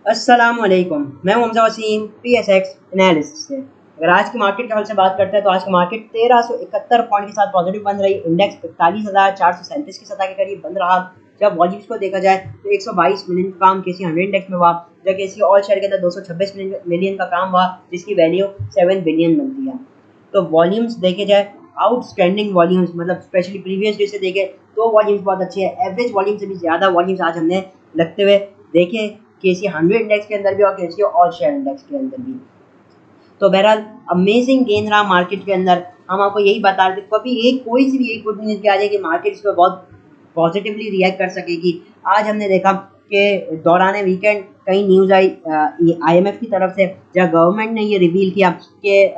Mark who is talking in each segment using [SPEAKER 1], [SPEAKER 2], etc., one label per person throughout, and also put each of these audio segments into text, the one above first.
[SPEAKER 1] अस्सलामुअलैकुम, मैं हूं हमजा वसीम PSX एनालिस्ट से। अगर आज की मार्केट के हाल से बात करते हैं तो आज की मार्केट 1371 पॉइंट के साथ पॉजिटिव बन रही। इंडेक्स 45,437 की सतह के करीब बन रहा। जब वॉल्यूम्स को देखा जाए तो 122 मिलियन का काम KC 100 इंडेक्स में हुआ, जबकि KC ऑल शेयर के अंदर 226 मिलियन का काम हुआ, जिसकी वैल्यू 7 बिलियन बनती है। तो वॉल्यूम्स देखे जाए, आउटस्टैंडिंग वॉल्यूम्स, मतलब स्पेशली प्रीवियस डे से देखे तो वॉल्यूम्स बहुत अच्छी है। एवरेज वॉल्यूम से भी ज़्यादा वॉल्यूम्स आज हमने लगते हुए देखे KC 100 इंडेक्स के अंदर भी और KC ऑल शेयर इंडेक्स के अंदर भी। तो बहरहाल अमेजिंग गेन रहा मार्केट के अंदर। हम आपको यही बता रहे थे, कभी एक कोई सी भी एक गुड न्यूज़ आ जाए कि मार्केट इस पर बहुत पॉजिटिवली रिएक्ट कर सकेगी। आज हमने देखा कि दौरान वीकेंड कई न्यूज़ आई IMF की तरफ से, जहाँ गवर्नमेंट ने ये रिवील किया कि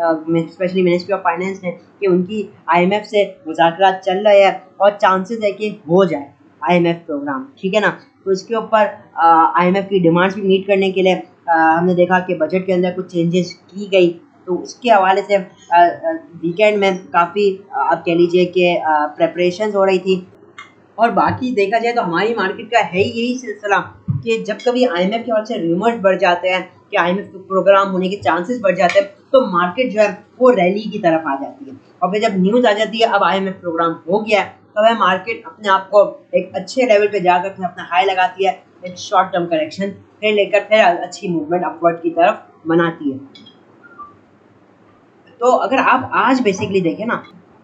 [SPEAKER 1] स्पेशली मिनिस्ट्री ऑफ फाइनेंस ने कि उनकी IMF से मुज़ाकरात चल रहे हैं और चांसेस है कि हो जाए IMF प्रोग्राम, ठीक है ना। तो इसके ऊपर IMF की डिमांड्स भी मीट करने के लिए हमने देखा कि बजट के अंदर कुछ चेंजेस की गई। तो उसके हवाले से वीकेंड में काफ़ी आप कह लीजिए कि प्रेपरेशंस हो रही थी। और बाकी देखा जाए तो हमारी मार्केट का है ही यही सिलसिला कि जब कभी IMF के हवाले से रूमर्स बढ़ जाते हैं कि IMF प्रोग्राम होने के चांसेस बढ़ जाते हैं, तो मार्केट जो है वो रैली की तरफ आ जाती है। और फिर जब न्यूज़ आ जाती है अब IMF प्रोग्राम हो गया है, तो वह मार्केट अपने आप को एक अच्छे लेवल पे जाकर फिर अपना हाई लगाती है, एक शॉर्ट टर्म करेक्शन फिर लेकर फिर अच्छी मूवमेंट अपवर्ड की तरफ बनाती है। तो अगर आप आज बेसिकली देखें ना,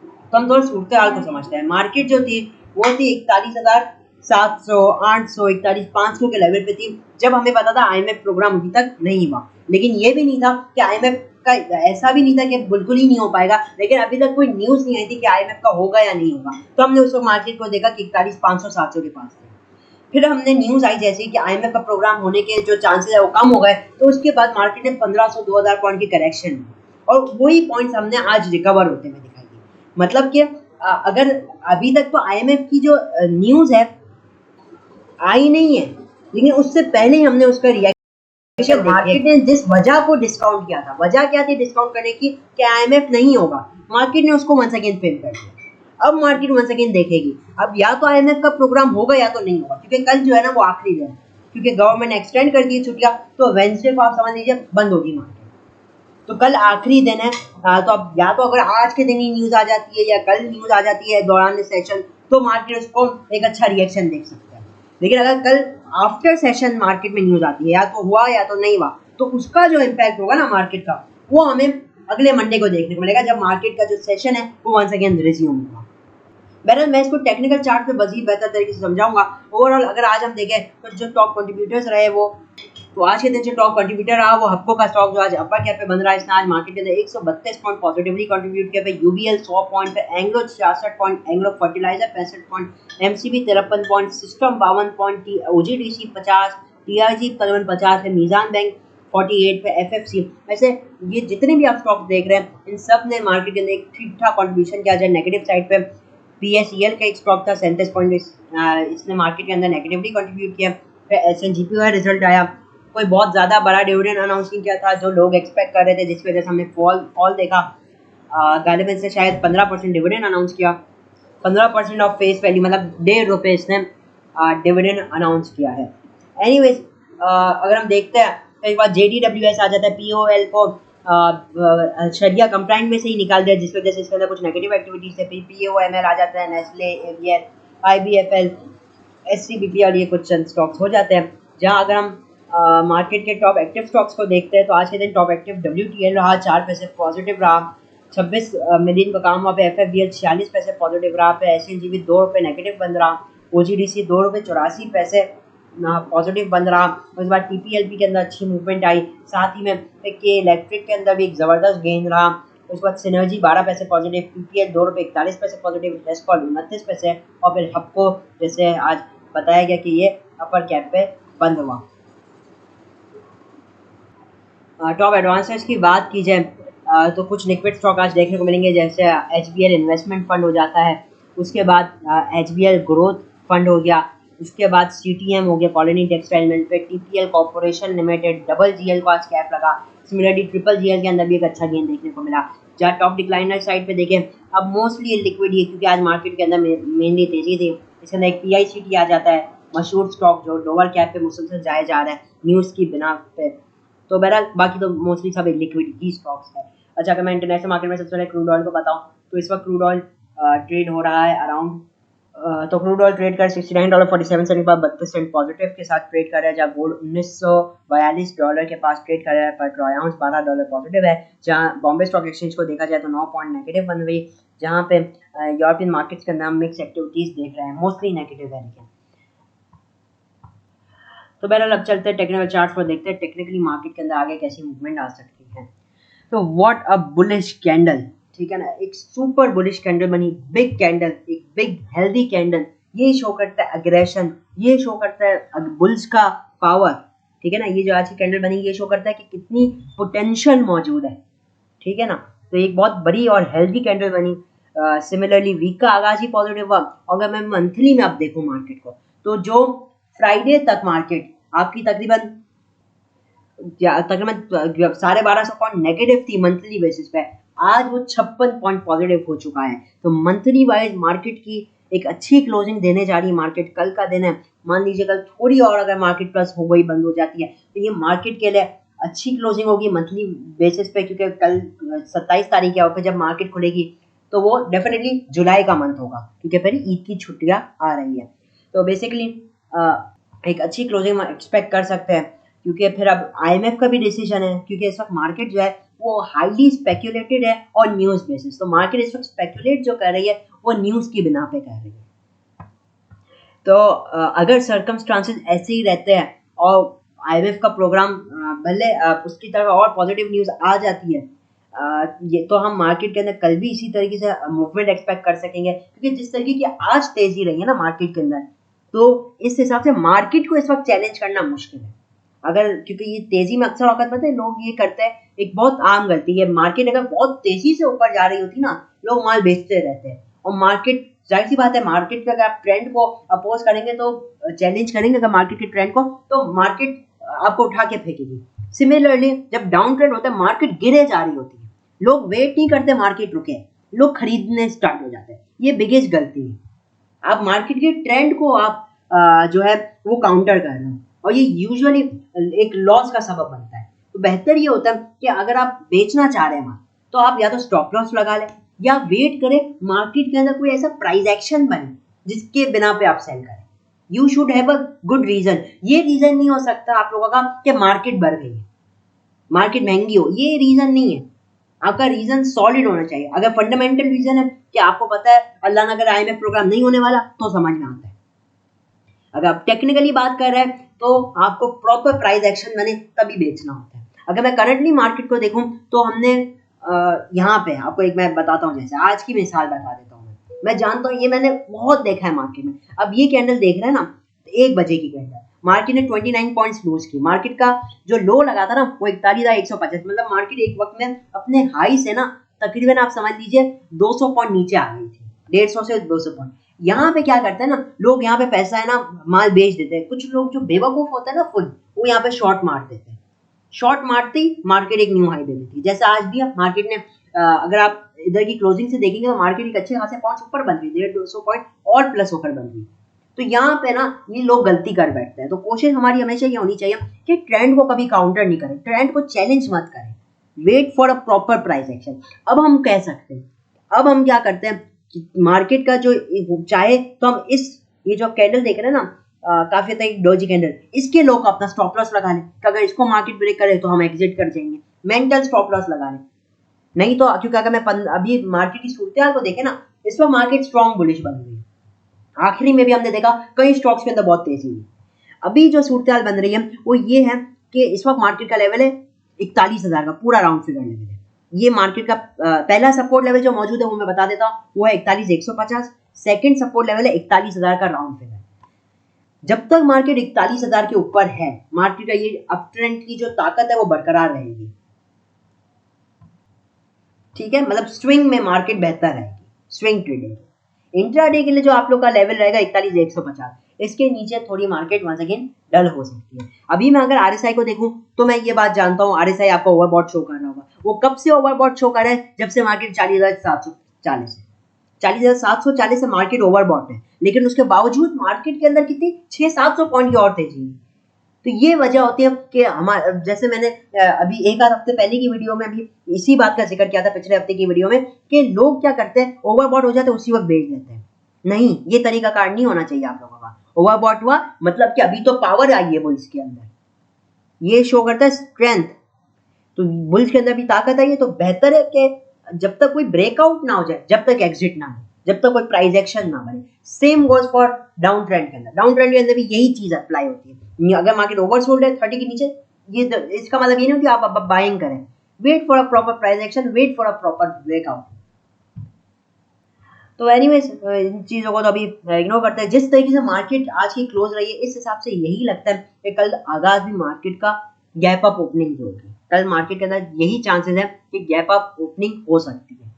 [SPEAKER 1] तो हम थोड़ा सूरत हाल को समझते हैं। मार्केट जो थी वो थी 41,700, 800, 41,500 के लेवल पे थी जब हमें पता था IMF प्रोग्राम अभी तक नहीं हुआ। लेकिन ये भी नहीं था कि IMF का, ऐसा भी नहीं था कि बिल्कुल ही नहीं हो पाएगा, लेकिन अभी तक कोई न्यूज़ नहीं आई थी कि IMF का होगा या नहीं होगा। तो हमने उस वक्त मार्केट को देखा कि 41,500, 700 के पास थे। फिर हमने न्यूज़ आई जैसे कि IMF का प्रोग्राम होने के जो चांसेस है वो कम हो गए, तो उसके बाद मार्केट ने 1500, 2000 पॉइंट की करेक्शन, और वही पॉइंट्स हमने आज रिकवर होते हुए दिखाई दी। मतलब कि अगर अभी तक तो IMF की जो न्यूज़ है आई नहीं है, लेकिन उससे पहले ही हमने उसका रिएक्शन, मार्केट ने जिस वजह को डिस्काउंट किया था, वजह क्या थी डिस्काउंट करने की कि IMF नहीं होगा, मार्केट ने उसको वंस अगेन फेल कर दिया। अब मार्केट वंस अगेन देखेगी अब या तो IMF का प्रोग्राम होगा या तो नहीं होगा, क्योंकि कल जो है ना वो आखिरी दिन है, क्योंकि गवर्नमेंट ने एक्सटेंड कर दी छुट्टियां, तो वेडनेसडे को आप समझ लीजिए बंद होगी मार्केट। तो कल आखिरी दिन है, तो अब या तो अगर आज के दिन ही न्यूज़ आ जाती है या कल न्यूज़ आ जाती है दौरान सेशन, तो मार्केट उसको एक अच्छा रिएक्शन देख सकता है। लेकिन अगर कल आफ्टर सेशन मार्केट में न्यूज़ आती है, या तो हुआ या तो नहीं हुआ, तो उसका जो इम्पैक्ट होगा ना मार्केट का, वो हमें अगले मंडे को देखने को मिलेगा, जब मार्केट का जो सेशन है वो वंस अगेन रिज्यूम होगा। बहरहाल मैं इसको टेक्निकल चार्ट पे मज़ीद बेहतर तरीके से समझाऊंगा। ओवरऑल अगर आज हम देखें तो जो टॉप कंट्रीब्यूटर्स रहे वो, तो आज के दिन जो टॉप कंट्रीब्यूटर रहा वो हप्को का स्टॉक जो आज अपर कैप पे बन रहा है, इसने आज मार्केट के अंदर 132 पॉइंट पॉजिटिवली कंट्रीब्यूट किया पे। UBL 100 पॉइंट पे, Anglo 66 point, Anglo fertiliser 65 point, MCB 53 point, system 52 point, OGDC 50, TRG 50 है, मीज़ान बैंक 48 पे, FFC। वैसे ये जितने भी आप स्टॉक्स देख रहे हैं इन सब ने मार्केट के अंदर एक ठीक ठाक कॉन्ट्रीब्यूशन किया जाए। नेगेटिव साइड पे PSEL का एक स्टॉक था 37 पॉइंट, इसने मार्केट के अंदर नेगेटिवली कंट्रीब्यूट किया। फिर SNGP का रिजल्ट आया, कोई बहुत ज़्यादा बड़ा डिविडेंड अनाउंस नहीं किया था जो लोग एक्सपेक्ट कर रहे थे, जिसकी वजह से हमने फॉल देखा। गालिबन से शायद 15% डिविडेंड अनाउंस किया, 15% ऑफ फेस वैल्यू, मतलब ₹1.5 इसने डिविडेंड अनाउंस किया है। एनीवेज अगर हम देखते हैं तो एक बार JDWS आ जाता है, POL को शरिया कंप्लाइंट में से ही निकाल दिया, जिसकी वजह से इसके अंदर कुछ नेगेटिव एक्टिविटीज है। POML आ जाता है, नेस्ले, एवियर, IBFL, SCBP, और ये कुछ चंद स्टॉक्स हो जाते हैं। जहां अगर हम मार्केट के टॉप एक्टिव स्टॉक्स को देखते हैं तो आज के दिन टॉप एक्टिव WTL रहा, 4 पैसे पॉजिटिव रहा, 26 मिलियन का काम वहाँ पे। FFVL 46 पैसे पॉजिटिव रहा पे, SNGB 2 रुपये नेगेटिव बन रहा, OGDC 2 रुपये 84 पैसे पॉजिटिव बन रहा। उसके बाद TPLP के अंदर अच्छी मूवमेंट आई, साथ ही में के इलेक्ट्रिक के अंदर भी एक ज़बरदस्त गेन रहा। उसके बाद सिनर्जी 12 पैसे पॉजिटिव, PPL 2 रुपये 41 पैसे पॉजिटिव, रेस्कॉल 29 पैसे, और फिर हप्को जैसे आज बताया गया कि ये अपर कैप पे बंद हुआ। टॉप एडवांसर्स की बात की जाए तो कुछ लिक्विड स्टॉक आज देखने को मिलेंगे, जैसे HBL इन्वेस्टमेंट फंड हो जाता है, उसके बाद HBL ग्रोथ फंड हो गया, उसके बाद CTM हो गया, कॉलोनी टेक्सटाइल मिल पे, TPL corporation limited, double GL को आज कैप लगा। सिमिलरली ट्रिपल GL के अंदर भी एक अच्छा गेन देखने को मिला। जहाँ टॉप डिक्लाइनर साइड पे देखें, अब मोस्टली लिक्विड ही है, क्योंकि आज मार्केट के अंदर मेनली तेजी थी। इसके अंदर एक PICT आ जाता है, मशहूर स्टॉक जो लोअर कैप पे मुसलसल जाए जा रहा है न्यूज़ की बिना पे। तो बहरहाल बाकी तो मोस्टली सब लिक्विडिटी स्टॉक्स है। अच्छा, अगर मैं इंटरनेशनल मार्केट में सबसे पहले क्रूड ऑयल को बताऊँ तो इस वक्त क्रूड ऑयल ट्रेड हो रहा है अराउंड तो क्रूड ऑयल ट्रेड कर $69.47 पर 32% पॉजिटिव के साथ ट्रेड कर रहा है, जहाँ गोल्ड $1942 के पास ट्रेड कर रहा है पर ट्रॉय आउंस $12 पॉजिटिव है। जहाँ बॉम्बे स्टॉक एक्सचेंज को देखा जाए तो 9 पॉइंट नेगेटिव बन रही, जहाँ पे यूरोपियन मार्केट्स के अंदर मिक्स एक्टिविटीज देख रहे हैं, मोस्टली नेगेटिव है। लेकिन तो बहरहाल अब चलते हैं टेक्निकल चार्ट्स पर, देखते हैं टेक्निकली मार्केट के अंदर आगे कैसी मूवमेंट आ सकती है। तो व्हाट अ बुलिश कैंडल, ठीक है ना, एक सुपर बुलिश कैंडल बनी, बिग कैंडल, एक बिग हेल्दी कैंडल। ये शो करता है अग्रेशन, ये शो करता है बुल्स का पावर, ठीक है ना। ये जो आज की कैंडल बनी ये शो करता है कि कितनी पोटेंशियल मौजूद है, ठीक है ना। तो एक बहुत बड़ी और हेल्दी कैंडल बनी। सिमिलरली वीक का आगाज ही पॉजिटिव हुआ। अगर मैं मंथली में अब देखूं मार्केट को तो जो फ्राइडे तक मार्केट आपकी तकरीबन 1250 पॉइंट नेगेटिव थी मंथली बेसिस पे, आज वो 56 पॉइंट पॉजिटिव हो चुका है। तो मंथली वाइज मार्केट की एक अच्छी क्लोजिंग देने जा रही है मार्केट। कल का दिन है, मान लीजिए कल थोड़ी और अगर मार्केट प्लस हो गई, बंद हो जाती है, तो ये मार्केट के लिए अच्छी क्लोजिंग होगी मंथली बेसिस पे, क्योंकि कल 27 तारीख है, जब मार्केट खुलेगी तो वो डेफिनेटली जुलाई का मंथ होगा, क्योंकि फिर ईद की छुट्टियां आ रही है। तो बेसिकली एक अच्छी क्लोजिंग एक्सपेक्ट कर सकते हैं, क्योंकि फिर अब IMF का भी डिसीजन है, क्योंकि इस वक्त मार्केट जो है वो हाईली स्पेक्यूलेटेड है और न्यूज़ बेसिस। तो मार्केट इस वक्त स्पेक्यूलेट जो कर रही है वो न्यूज़ की बिना पे कर रही है। तो अगर सर्कमस्टांसेस ऐसे ही रहते हैं और IMF का प्रोग्राम भले उसकी तरफ और पॉजिटिव न्यूज़ आ जाती है, ये तो हम मार्केट के अंदर कल भी इसी तरीके से मूवमेंट एक्सपेक्ट कर सकेंगे, क्योंकि जिस तरीके की आज तेजी रही है ना मार्केट के अंदर, तो इस हिसाब से मार्केट को इस वक्त चैलेंज करना मुश्किल है। अगर क्योंकि ये तेजी में अक्सर औकत पता है लोग ये करते हैं, एक बहुत आम गलती है, मार्केट अगर बहुत तेजी से ऊपर जा रही होती ना, लोग माल बेचते रहते हैं। और मार्केट, जाहिर सी बात है, मार्केट का अगर आप ट्रेंड को अपोज करेंगे तो चैलेंज करेंगे अगर मार्केट के ट्रेंड को, तो मार्केट आपको उठा के फेंकेगी। सिमिलरली जब डाउन ट्रेंड होता है, मार्केट गिरे जा रही होती है, लोग वेट नहीं करते मार्केट रुके, लोग खरीदने स्टार्ट हो जाते हैं। ये बिगेस्ट गलती है। आप मार्केट के ट्रेंड को आप जो है वो काउंटर कर रहे हो, और ये यूजुअली एक लॉस का सबब बनता है। तो बेहतर ये होता है कि अगर आप बेचना चाह रहे हैं माल, तो आप या तो स्टॉप लॉस लगा लें या वेट करें मार्केट के अंदर कोई ऐसा प्राइस एक्शन बने जिसके बिना पे आप सेल करें। You should have a good reason. ये रीजन नहीं हो सकता आप लोगों का कि मार्केट बढ़ गई है, मार्केट महंगी हो, ये रीजन नहीं है। आपका रीजन सॉलिड होना चाहिए। अगर फंडामेंटल रीजन है कि आपको पता है अल्लाह ने अगर IMF प्रोग्राम नहीं होने वाला, तो समझ में आता है। अगर आप टेक्निकली बात कर रहे हैं तो आपको प्रॉपर प्राइस एक्शन बने तभी बेचना होता है। अगर मैं करंटली मार्केट को देखूं तो हमने यहाँ पे आपको एक मैं बताता हूँ, जैसे आज की मिसाल बता देता हूँ। मैं जानता हूँ, ये मैंने बहुत देखा है मार्केट में। अब ये कैंडल देख रहे हैं ना, 1 बजे की कैंडल, मार्केट ने 29 पॉइंट्स लूज की। मार्केट का जो लो लगा था ना वो 41,150, मतलब मार्केट एक वक्त में अपने हाई से ना तकरीबन आप समझ लीजिए 200 पॉइंट नीचे आ गई थी, 150 से 200 पॉइंट। यहाँ पे क्या करते हैं ना लोग, यहाँ पे पैसा है ना माल बेच देते हैं। कुछ लोग जो बेवकूफ होते हैं ना फुल, वो यहाँ पे शॉर्ट मार देते हैं। शॉर्ट मारते ही मार्केट एक न्यू हाई दे देती है। जैसे आज भी मार्केट ने अगर आप इधर की क्लोजिंग से देखेंगे तो मार्केट एक अच्छे खासे पॉइंट्स ऊपर बन रही है, 150 पॉइंट और प्लस होकर बन रही है। तो यहाँ पे ना ये लोग गलती कर बैठते हैं। तो कोशिश हमारी हमेशा ये होनी चाहिए कि ट्रेंड को कभी काउंटर नहीं करें, ट्रेंड को चैलेंज मत करें, wait for a proper price action. अब हम कह सकते हैं, अब हम क्या करते हैं कि मार्केट का जो चाहे तो हम इस ये जो कैंडल देख रहे हैं ना काफी तक डोजी कैंडल, इसके लोग अपना स्टॉप लॉस लगा लें कि अगर इसको मार्केट ब्रेक करे तो हम एग्जिट कर जाएंगे, मेंटल स्टॉप लॉस लगा लें। नहीं तो क्योंकि अगर मैं अभी मार्केट की सूरत को देखे ना, इस वक्त मार्केट स्ट्रॉन्ग बुलिश बन गई। आखिरी में भी हमने देखा कई स्टॉक्स के अंदर बहुत तेजी हुई। अभी जो सूरत बन रही है वो ये है कि इस वक्त मार्केट का लेवल है 41,000 का, पूरा राउंड फिगर लेवल है। ये मार्केट का पहला सपोर्ट लेवल जो मौजूद है वो मैं बता देता हूँ, वो है 41,150। सेकंड सपोर्ट लेवल है 41,000 का राउंड फिगर। जब तक मार्केट 41,000 के ऊपर है, मार्केट का ये अप ट्रेंड की जो ताकत है वो बरकरार रहेगी। ठीक है, मतलब स्विंग में मार्केट बेहतर रहेगी, स्विंग ट्रेडिंग। इंट्राडे के लिए जो आप लोग का लेवल रहेगा 41,150, इसके नीचे थोड़ी मार्केट वंस अगेन डल हो सकती है। अभी मैं अगर RSI को देखूं तो मैं ये बात जानता हूं, RSI आपको ओवरबॉट शो कर रहा होगा। वो कब से ओवरबॉट शो कर रहा है? जब से मार्केट 40,740 है। 40,740 से मार्केट ओवरबॉट है, लेकिन उसके बावजूद मार्केट के अंदर कितनी 600-700 पॉइंट की और तेजी है। तो ये वजह होती है कि हमारा, जैसे मैंने अभी एक आध हफ्ते पहले की वीडियो में भी इसी बात का जिक्र किया था, पिछले हफ्ते की वीडियो में, कि लोग क्या करते हैं, ओवरबॉट हो जाते हैं उसी वक्त बेच देते हैं। नहीं, ये तरीका कार नहीं होना चाहिए आप लोगों का। ओवरबॉट हुआ मतलब कि अभी तो पावर आई है बुल्स के अंदर, ये शो करता है स्ट्रेंथ। तो बुल्स के अंदर भी ताकत आई है, तो बेहतर है कि जब तक कोई ब्रेकआउट ना हो जाए, जब तक एग्जिट ना हो, जब तक कोई प्राइस एक्शन ना बने। Same goes for down trend के अंदर। डाउन ट्रेंड के अंदर भी यही चीज अप्लाई होती है। अगर मार्केट ओवरसोल्ड है 30 के नीचे, ये इसका मतलब ये नहीं कि आप बाइंग करें। Wait for a proper price action, wait for a proper breakout. तो एनीवेज, इन चीज़ों को तो अभी इग्नोर करते हैं। जिस तरीके से मार्केट आज की क्लोज रही है, इस हिसाब से यही लगता है कि कल आगाज भी मार्केट का गैप अप ओपनिंग की होगी। कल मार्केट के अंदर यही चांसेस है कि गैप अप ओपनिंग हो सकती है।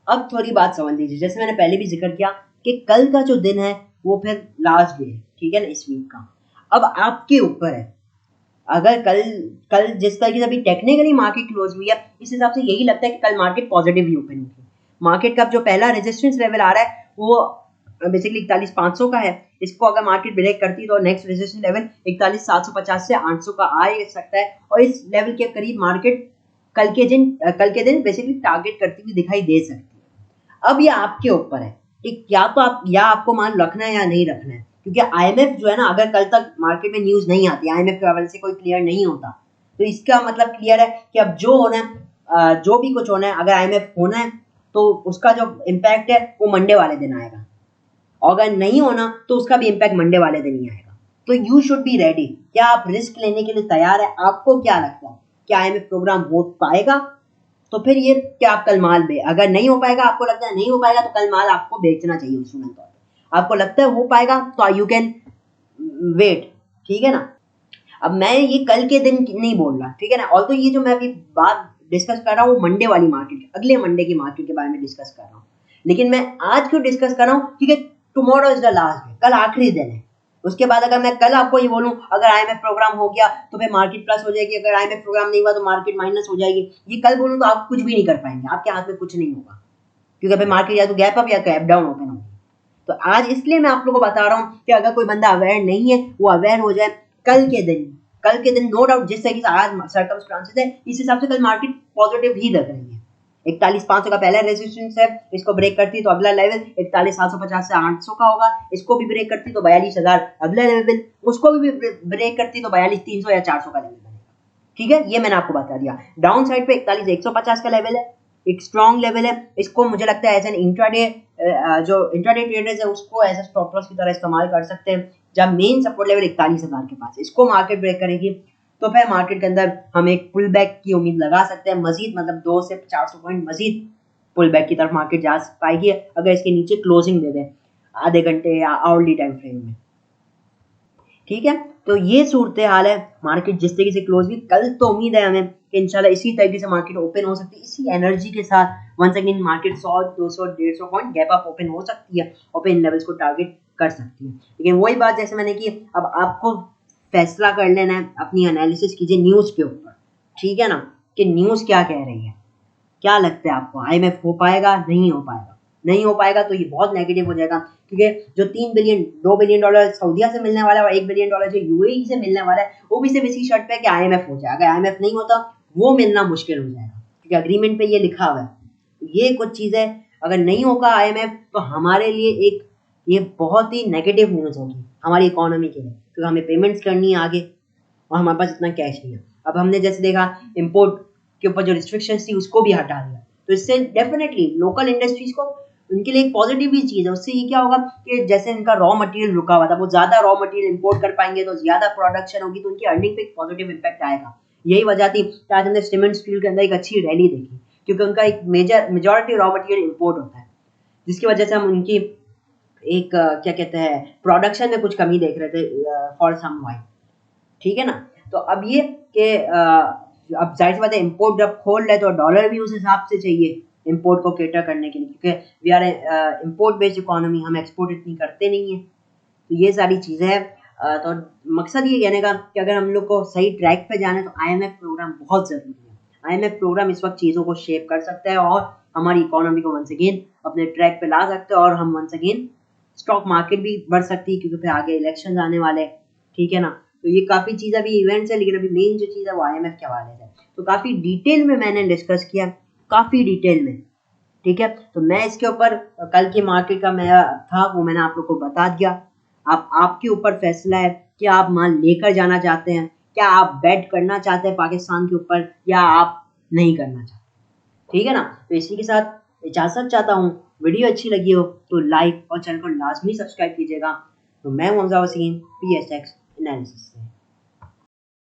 [SPEAKER 1] अब थोड़ी बात समझ लीजिए, जैसे मैंने पहले भी जिक्र किया कि कल का जो दिन है वो फिर लास्ट डे है, ठीक है ना, इस वीक का। अब आपके ऊपर है, अगर कल कल जिस तरीके से अभी टेक्निकली मार्केट क्लोज हुई है, इस हिसाब से यही लगता है कि कल मार्केट पॉजिटिव ही ओपन होगी। मार्केट का जो पहला रेजिस्टेंस लेवल आ रहा है वो बेसिकली 41,500 का है। इसको अगर मार्केट ब्रेक करती है तो नेक्स्ट रेजिस्टेंस लेवल 41,750 से 800 का आ सकता है, और इस लेवल के करीब मार्केट कल के दिन बेसिकली टारगेट करती हुई दिखाई दे सकती है। अब ये आपके ऊपर है कि या तो आपको मान रखना है या नहीं रखना है, क्योंकि आईएमएफ जो है ना, अगर कल तक मार्केट में न्यूज नहीं आती, आईएमएफ के लेवल से कोई क्लियर नहीं होता, तो इसका मतलब क्लियर है कि अब जो होना है, जो भी कुछ होना है, अगर आईएमएफ होना है तो उसका जो इम्पैक्ट है वो मंडे वाले दिन आएगा, और अगर नहीं होना तो उसका भी इम्पैक्ट मंडे वाले दिन ही आएगा। तो यू शुड बी रेडी। क्या आप रिस्क लेने के लिए तैयार है? आपको क्या लगता है, क्या आईएमएफ प्रोग्राम हो पाएगा? तो फिर ये क्या आप कल माल अगर नहीं हो पाएगा, आपको लगता है नहीं हो पाएगा, तो कल माल आपको बेचना चाहिए उस तौर पर। आपको लगता है हो पाएगा तो यू कैन वेट, ठीक है ना। अब मैं ये कल के दिन नहीं बोल रहा, ठीक है ना, और तो ये जो मैं अभी बात डिस्कस कर रहा हूँ वो मंडे वाली मार्केट, अगले मंडे की मार्केट के बारे में डिस्कस कर रहा हूँ। लेकिन मैं आज क्यों डिस्कस कर रहा हूँ, क्योंकि tomorrow is the last day, कल आखिरी दिन है। उसके बाद अगर मैं कल आपको ये बोलूं अगर आईएमएफ प्रोग्राम हो गया तो फिर मार्केट प्लस हो जाएगी, अगर आईएमएफ प्रोग्राम नहीं हुआ तो मार्केट माइनस हो जाएगी, ये कल बोलूं तो आप कुछ भी नहीं कर पाएंगे, आपके हाथ में कुछ नहीं होगा, क्योंकि फिर मार्केट या तो गैप अप या गैप डाउन ओपन होगी। तो आज इसलिए मैं आप लोगों को बता रहा हूँ कि अगर कोई बंदा अवेयर नहीं है वो अवेयर हो जाए। कल के दिन नो डाउट जिस तरीके से आज सर्कमस्टांसेस है, इस हिसाब से कल मार्केट पॉजिटिव ही लग रही है। 41,500 का पहला रेजिस्टेंस है, इसको ब्रेक करती है तो अगला लेवल 41,750 से 800 का होगा। इसको भी ब्रेक करती तो 42,000 अगला लेवल, उसको भी ब्रेक करती तो 42,300 या 400 का लेवल बनेगा, ठीक है। ये मैंने आपको बता दिया। डाउन साइड पे 41,150 का लेवल है, एक स्ट्रॉन्ग लेवल है। इसको मुझे लगता है एज एन इंट्राडे, जो इंट्राडे ट्रेडर्स है उसको एज ए स्टॉप लॉस की तरह इस्तेमाल कर सकते हैं। जब मेन सपोर्ट लेवल 41,000 के पास, इसको मार्केट ब्रेक करेगी तो फिर मार्केट के अंदर हम एक पुल बैक की उम्मीद लगा सकते हैं, मजीद मतलब 2 से 400 पॉइंट मजीद पुल बैक की तरफ मार्केट जा पाएगी अगर इसके नीचे क्लोजिंग दे दें आधे घंटे या आवर्ली टाइम फ्रेम में, ठीक है। तो ये सूरत हाल है मार्केट जिस तरीके से क्लोज हुई। कल तो उम्मीद है हमें कि इंशाल्लाह इसी तरीके से मार्केट ओपन हो सकती है, इसी एनर्जी के साथ once again market 100, 200, 150 point gap up open हो सकती है और इन लेवल्स को टारगेट कर सकती है। लेकिन वही बात जैसे मैंने की, अब आपको फैसला कर लेना है, अपनी एनालिसिस कीजिए न्यूज़ के ऊपर, ठीक है ना, कि न्यूज़ क्या कह रही है। क्या लगता है आपको, आईएमएफ हो पाएगा, नहीं हो पाएगा? नहीं हो पाएगा तो ये बहुत नेगेटिव हो जाएगा, क्योंकि जो 2 बिलियन डॉलर सऊदीया से मिलने वाला है और 1 बिलियन डॉलर जो यूएई से मिलने वाला है, वो भी सिर्फ इसी शर्त पे कि आईएमएफ हो जाए। अगर आईएमएफ नहीं होता वो मिलना मुश्किल हो जाएगा, क्योंकि अग्रीमेंट पे ये लिखा हुआ है। ये कुछ चीज़ें अगर नहीं होगा आईएमएफ तो हमारे लिए एक ये बहुत ही नेगेटिव न्यूज़ होगी हमारी इकोनॉमी के लिए, क्योंकि हमें पेमेंट्स करनी है आगे और हमारे पास इतना कैश नहीं है। अब हमने जैसे देखा इम्पोर्ट के ऊपर जो रिस्ट्रिक्शंस थी उसको भी हटा दिया, तो इससे डेफिनेटली लोकल इंडस्ट्रीज को, उनके लिए एक पॉजिटिव ही चीज़ है। उससे ये क्या होगा कि जैसे इनका रॉ मटेरियल रुका हुआ था, वो ज़्यादा रॉ मटेरियल इंपोर्ट कर पाएंगे तो ज़्यादा प्रोडक्शन होगी, तो उनकी अर्निंग पे एक पॉजिटिव इम्पैक्ट आएगा। यही वजह थी कि आज हमने सीमेंट स्टील के अंदर एक अच्छी रैली देखी, क्योंकि उनका एक मेजॉरिटी रॉ मटेरियल इंपोर्ट होता है, जिसकी वजह से हम उनकी एक क्या कहते हैं प्रोडक्शन में कुछ कमी देख रहे थे फॉर सम वाइल, ठीक है ना। तो अब ये कि अब जाहिर सी बात है इम्पोर्ट जब खोल रहे तो डॉलर भी उस हिसाब से चाहिए इम्पोर्ट को केटर करने के लिए, क्योंकि we are import based economy, हम एक्सपोर्ट इतनी करते नहीं है। तो ये सारी चीज़ें हैं। तो मकसद ये कहने का कि अगर हम लोग को सही ट्रैक पे जाना है तो आईएमएफ प्रोग्राम बहुत ज़रूरी है। आईएमएफ प्रोग्राम इस वक्त चीज़ों को शेप कर सकता है और हमारी इकोनॉमी को वंस अगेन अपने ट्रैक पे ला सकते हैं और हम वंस अगेन स्टॉक मार्केट भी बढ़ सकती है, क्योंकि फिर आगे इलेक्शन आने वाले हैं, ठीक है ना। तो ये काफ़ी चीज़ अभी इवेंट्स है, लेकिन अभी मेन जो चीज़ है वो IMF के हवाले से। तो काफ़ी डिटेल में मैंने डिस्कस किया, काफ़ी डिटेल में, ठीक है। तो मैं इसके ऊपर कल की मार्केट का मेरा था वो मैंने आप लोग को बता दिया। आप आपके ऊपर फैसला है कि आप माल लेकर जाना चाहते हैं, क्या आप बेट करना चाहते हैं पाकिस्तान के ऊपर, या आप नहीं करना चाहते, ठीक है ना। तो इसी के साथ इजाज़त चाहता हूँ। वीडियो अच्छी लगी हो तो लाइक और चैनल को लाजमी सब्सक्राइब कीजिएगा। तो मैं हूं हमजा वसीम PSX एनालिसिस से।